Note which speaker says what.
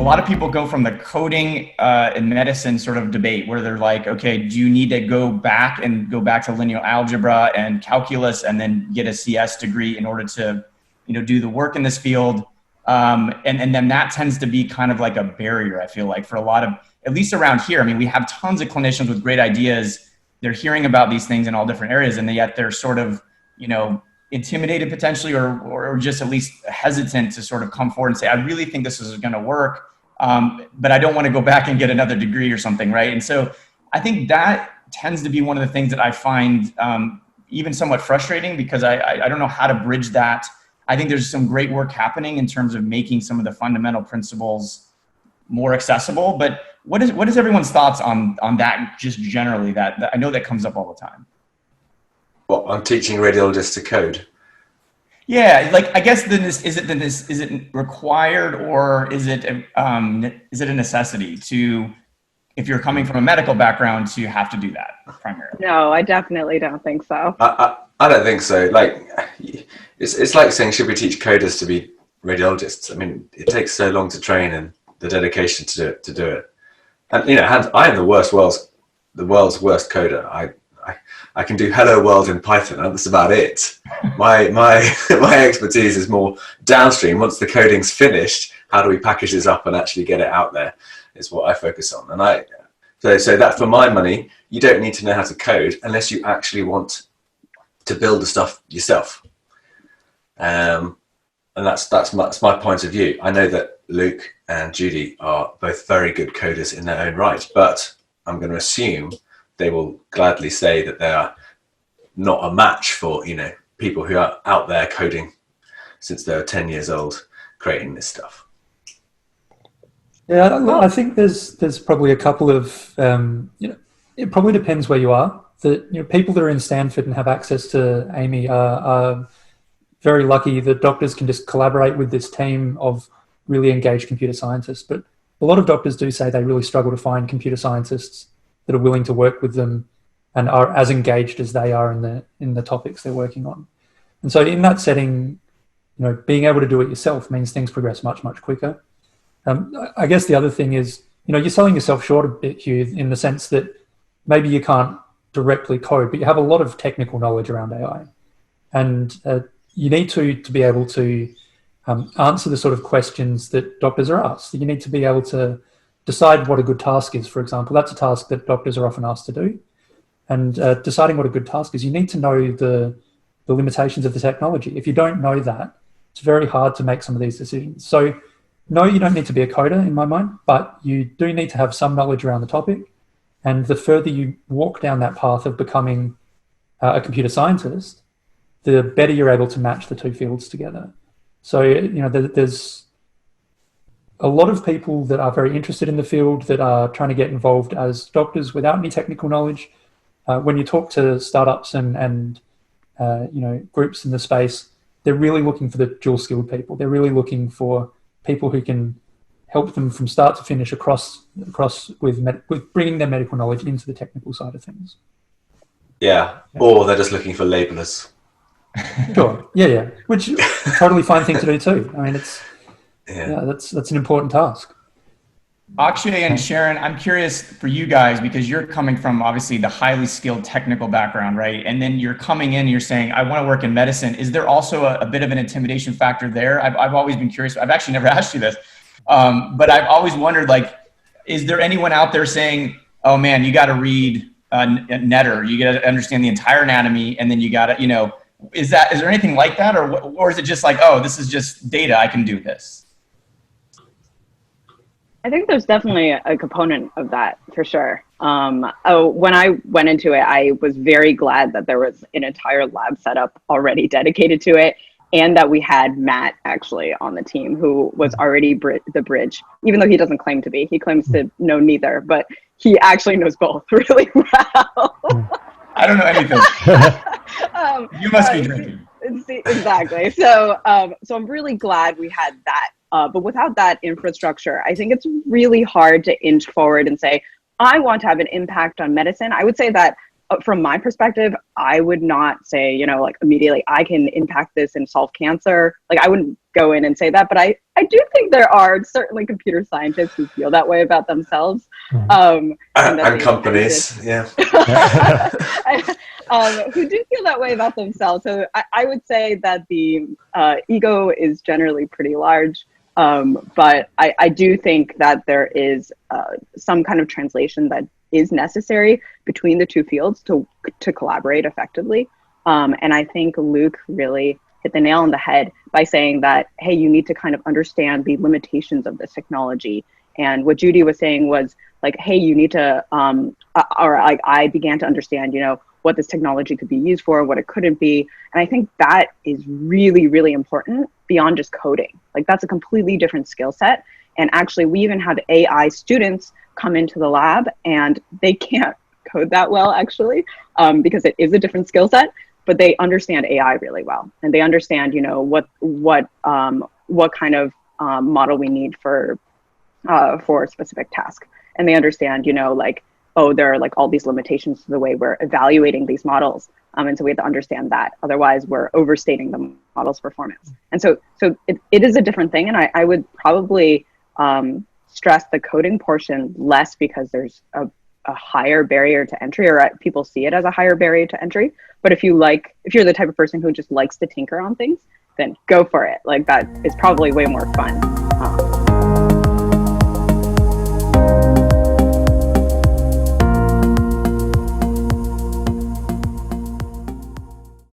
Speaker 1: lot of people go from the coding and medicine sort of debate where they're like, okay, do you need to go back to linear algebra and calculus and then get a CS degree in order to, do the work in this field? And then that tends to be kind of like a barrier, I feel like, for a lot of, at least around here. I mean, we have tons of clinicians with great ideas. They're hearing about these things in all different areas, and yet they're sort of, intimidated potentially, or just at least hesitant to sort of come forward and say, I really think this is going to work, but I don't want to go back and get another degree or something, right? And so I think that tends to be one of the things that I find even somewhat frustrating, because I don't know how to bridge that. I think there's some great work happening in terms of making some of the fundamental principles more accessible, but what is everyone's thoughts on that, just generally, that I know that comes up all the time?
Speaker 2: What, I'm teaching radiologists to code?
Speaker 1: Yeah, like, I guess is it required, or is it a necessity to, if you're coming from a medical background, to have to do that primarily?
Speaker 3: No, I definitely don't think so.
Speaker 2: I don't think so. Like, it's like saying, should we teach coders to be radiologists? I mean, it takes so long to train and the dedication to do it. And I am the world's worst coder. I can do hello world in Python, and that's about it. My expertise is more downstream. Once the coding's finished, how do we package this up and actually get it out there is what I focus on. And so that, for my money, you don't need to know how to code unless you actually want to build the stuff yourself. And that's my point of view. I know that Luke and Judy are both very good coders in their own right, but I'm going to assume they will gladly say that they are not a match for, people who are out there coding since they're 10 years old, creating this stuff.
Speaker 4: Yeah, I think there's probably a couple of, it probably depends where you are. People that are in Stanford and have access to AIMI are very lucky that doctors can just collaborate with this team of really engaged computer scientists. But a lot of doctors do say they really struggle to find computer scientists that are willing to work with them and are as engaged as they are in the topics they're working on. And so in that setting, being able to do it yourself means things progress much, much quicker. I guess the other thing is, you're selling yourself short a bit, Hugh, in the sense that maybe you can't directly code, but you have a lot of technical knowledge around AI. And you need to be able to answer the sort of questions that doctors are asked. You need to be able to decide what a good task is, for example. That's a task that doctors are often asked to do. And deciding what a good task is, you need to know the limitations of the technology. If you don't know that, it's very hard to make some of these decisions. So no, you don't need to be a coder in my mind, but you do need to have some knowledge around the topic. And the further you walk down that path of becoming a computer scientist, the better you're able to match the two fields together. So, there's a lot of people that are very interested in the field that are trying to get involved as doctors without any technical knowledge. When you talk to startups and groups in the space, they're really looking for the dual-skilled people. They're really looking for people who can help them from start to finish across with bringing their medical knowledge into the technical side of things.
Speaker 2: Yeah, or they're just looking for labelers.
Speaker 4: Sure. Yeah. Which is a totally fine thing to do too. I mean, that's an important task.
Speaker 1: Akshay and Sharon, I'm curious for you guys, because you're coming from obviously the highly skilled technical background, right? And then you're coming in and you're saying, I want to work in medicine. Is there also a bit of an intimidation factor there? I've always been curious. I've actually never asked you this, but I've always wondered, like, is there anyone out there saying, oh man, you got to read Netter, you got to understand the entire anatomy, and then you got to, is there anything like that? Or is it just like, oh, this is just data, I can do this?
Speaker 3: I think there's definitely a component of that for sure. When I went into it, I was very glad that there was an entire lab setup already dedicated to it, and that we had Matt actually on the team who was already the bridge, even though he doesn't claim to be. He claims to know neither, but he actually knows both really well.
Speaker 1: I don't know anything. You must be drinking.
Speaker 3: Exactly. So I'm really glad we had that. But without that infrastructure, I think it's really hard to inch forward and say, I want to have an impact on medicine. I would say that from my perspective, I would not say, like immediately I can impact this and solve cancer. Like I wouldn't go in and say that, but I do think there are certainly computer scientists who feel that way about themselves. And
Speaker 2: companies, yeah.
Speaker 3: Who do feel that way about themselves. So I would say that the ego is generally pretty large, but I do think that there is some kind of translation that is necessary between the two fields to collaborate effectively. And I think Luke really hit the nail on the head by saying that, hey, you need to kind of understand the limitations of this technology. And what Judy was saying was like, hey, you need to, or like I began to understand, what this technology could be used for, what it couldn't be. And I think that is really, really important beyond just coding. Like that's a completely different skill set. And actually we even have AI students come into the lab and they can't code that well actually, because it is a different skill set. But they understand AI really well, and they understand, what kind of model we need for a specific task, and they understand, like, oh, there are like all these limitations to the way we're evaluating these models, and so we have to understand that. Otherwise, we're overstating the model's performance. And so it is a different thing, and I would probably stress the coding portion less because there's a higher barrier to entry, or people see it as a higher barrier to entry. But if you're the type of person who just likes to tinker on things, then go for it. Like that is probably way more fun.